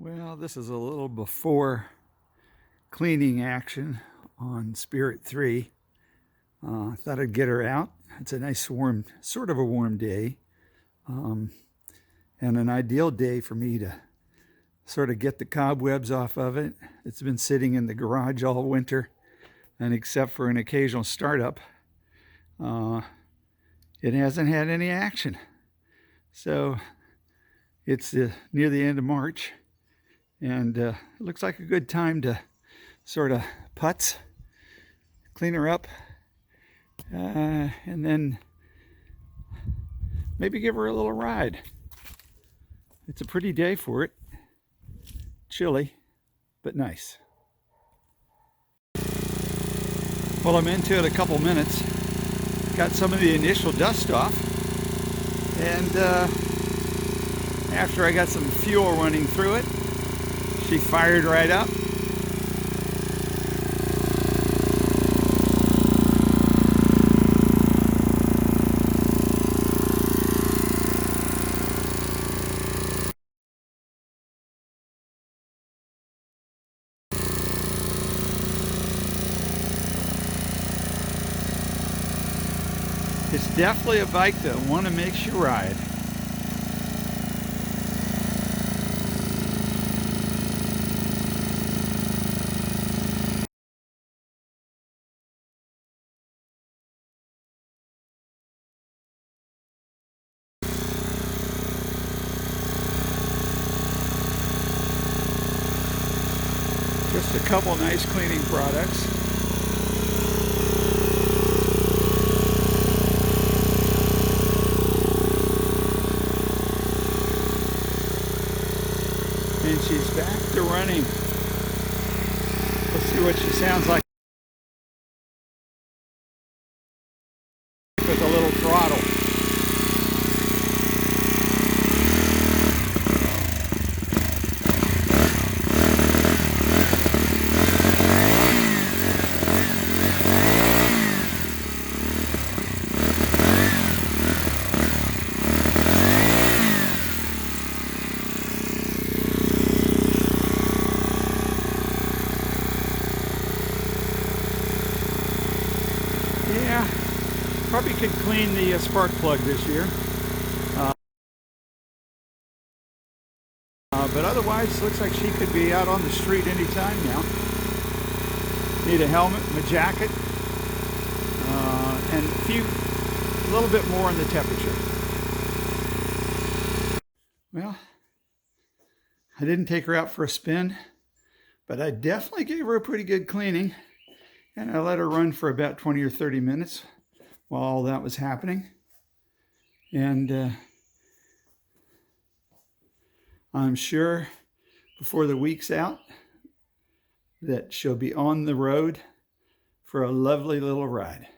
Well, this is a little before cleaning action on Spirit 3. I thought I'd get her out. It's a nice warm, sort of a warm day, and an ideal day for me to sort of get the cobwebs off of it. It's been sitting in the garage all winter, and except for an occasional startup, it hasn't had any action. So it's near the end of March, and it looks like a good time to sort of putz, clean her up, and then maybe give her a little ride. It's a pretty day for it. Chilly, but nice. Well, I'm into it a couple minutes. Got some of the initial dust off, and after I got some fuel running through it, she fired right up. It's definitely a bike that want to make you ride. Just a couple nice cleaning products. And she's back to running. Let's see what she sounds like with a little throttle. Yeah, probably could clean the spark plug this year. But otherwise, looks like she could be out on the street anytime now. Need a helmet, my jacket, and a little bit more on the temperature. Well, I didn't take her out for a spin, but I definitely gave her a pretty good cleaning. And I let her run for about 20 or 30 minutes while all that was happening. And I'm sure before the week's out that she'll be on the road for a lovely little ride.